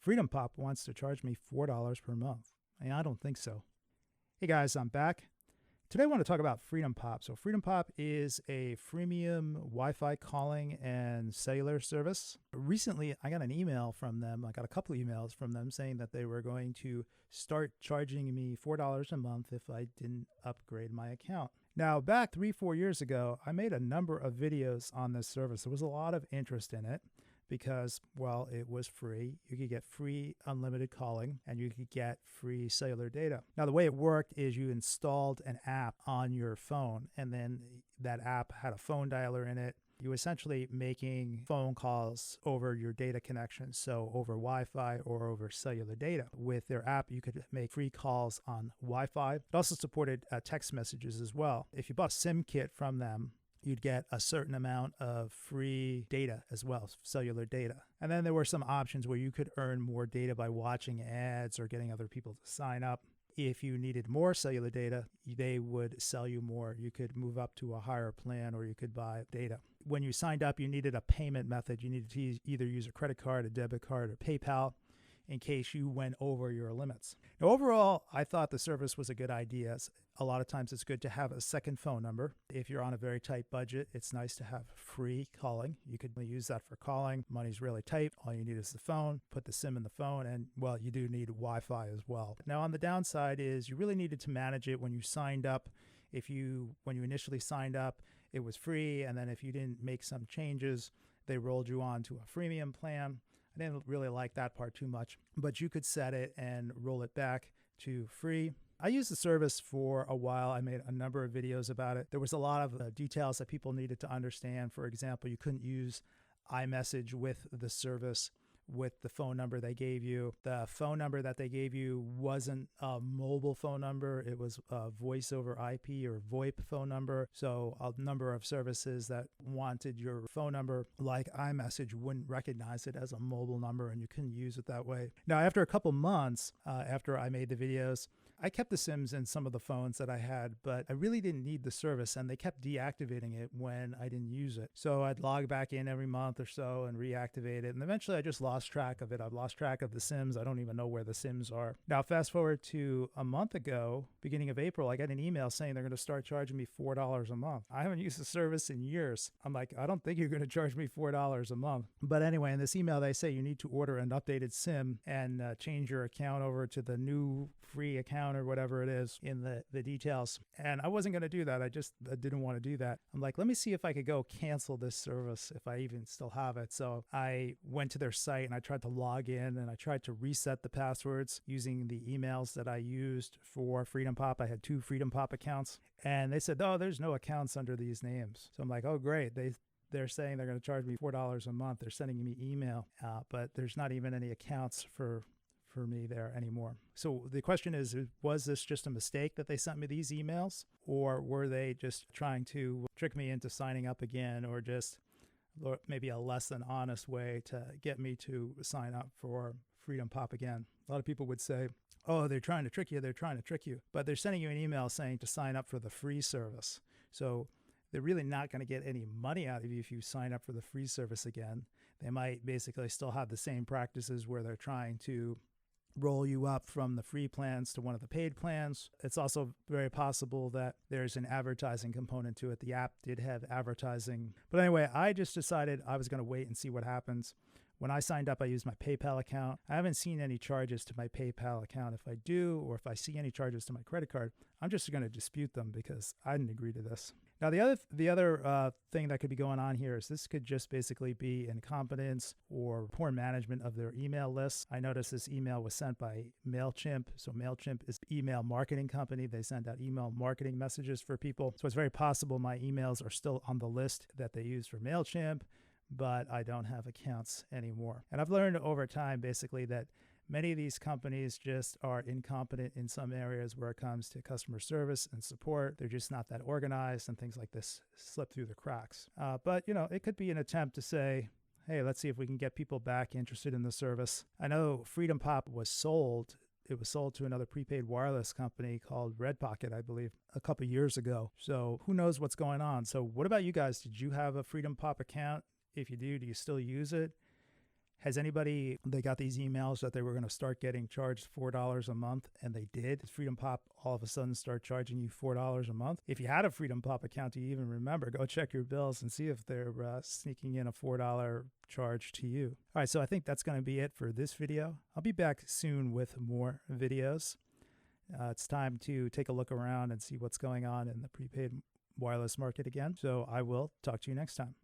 FreedomPop wants to charge me $4 per month. And I don't think so. Hey guys, I'm back. Today I want to talk about FreedomPop. So FreedomPop is a freemium Wi-Fi calling and cellular service. Recently, I got an email from them. I got a couple of emails from them saying that they were going to start charging me $4 a month if I didn't upgrade my account. Now, back 3-4 years ago, I made a number of videos on this service. There was a lot of interest in it because, well, it was free. You could get free unlimited calling and you could get free cellular data. Now, the way it worked is you installed an app on your phone, and then that app had a phone dialer in it. You were essentially making phone calls over your data connection, so over Wi-Fi or over cellular data. With their app, you could make free calls on Wi-Fi. It also supported text messages as well. If you bought a SIM kit from them, you'd get a certain amount of free data as well, cellular data. And then there were some options where you could earn more data by watching ads or getting other people to sign up. If you needed more cellular data, they would sell you more. You could move up to a higher plan or you could buy data. When you signed up, you needed a payment method. You needed to either use a credit card, a debit card, or PayPal in case you went over your limits. Now, overall, I thought the service was a good idea. A lot of times it's good to have a second phone number. If you're on a very tight budget, it's nice to have free calling. You could use that for calling. Money's really tight. All you need is the phone, put the SIM in the phone, and, well, you do need Wi-Fi as well. Now, on the downside is you really needed to manage it when you signed up. When you initially signed up, it was free, and then if you didn't make some changes, they rolled you on to a freemium plan. I didn't really like that part too much, but you could set it and roll it back to free. I used the service for a while. I made a number of videos about it. There was a lot of details that people needed to understand. For example, you couldn't use iMessage with the service with the phone number they gave you. The phone number that they gave you wasn't a mobile phone number. It was a voice over IP or VoIP phone number. So a number of services that wanted your phone number, like iMessage, wouldn't recognize it as a mobile number and you couldn't use it that way. Now, after a couple months, after I made the videos, I kept the SIMs in some of the phones that I had, but I really didn't need the service, and they kept deactivating it when I didn't use it. So I'd log back in every month or so and reactivate it, and eventually I just lost track of it. I've lost track of the SIMs. I don't even know where the SIMs are. Now, fast forward to a month ago, beginning of April, I got an email saying they're going to start charging me $4 a month. I haven't used the service in years. I'm like, I don't think you're going to charge me $4 a month. But anyway, in this email, they say you need to order an updated SIM and change your account over to the new free account or whatever it is in the details. And I wasn't going to do that. I didn't want to do that. I'm like, let me see if I could go cancel this service if I even still have it. So I went to their site and I tried to log in and I tried to reset the passwords using the emails that I used for FreedomPop. I had 2 FreedomPop accounts and they said, oh, there's no accounts under these names. So I'm like, oh, great. They're saying they're going to charge me $4 a month. They're sending me email, but there's not even any accounts for me there anymore. So the question is, was this just a mistake that they sent me these emails, or were they just trying to trick me into signing up again, or just maybe a less than honest way to get me to sign up for FreedomPop again? A lot of people would say, oh, they're trying to trick you, but they're sending you an email saying to sign up for the free service. So they're really not going to get any money out of you if you sign up for the free service again. They might basically still have the same practices where they're trying to roll you up from the free plans to one of the paid plans. It's also very possible that there's an advertising component to it. The app did have advertising. But anyway, I just decided I was going to wait and see what happens. When I signed up, I used my PayPal account. I haven't seen any charges to my PayPal account. If I do, or if I see any charges to my credit card, I'm just going to dispute them because I didn't agree to this. Now, the other thing that could be going on here is this could just basically be incompetence or poor management of their email lists. I noticed this email was sent by MailChimp. So MailChimp is an email marketing company. They send out email marketing messages for people. So it's very possible my emails are still on the list that they use for MailChimp, but I don't have accounts anymore. And I've learned over time basically that many of these companies just are incompetent in some areas where it comes to customer service and support. They're just not that organized, and things like this slip through the cracks. But, it could be an attempt to say, hey, let's see if we can get people back interested in the service. I know FreedomPop was sold. It was sold to another prepaid wireless company called Red Pocket, I believe, a couple years ago. So who knows what's going on? So what about you guys? Did you have a FreedomPop account? If you do you still use it? Has anybody, they got these emails that they were going to start getting charged $4 a month, and they did? Did FreedomPop all of a sudden start charging you $4 a month? If you had a FreedomPop account, do you even remember? Go check your bills and see if they're sneaking in a $4 charge to you. All right, so I think that's going to be it for this video. I'll be back soon with more videos. It's time to take a look around and see what's going on in the prepaid wireless market again. So I will talk to you next time.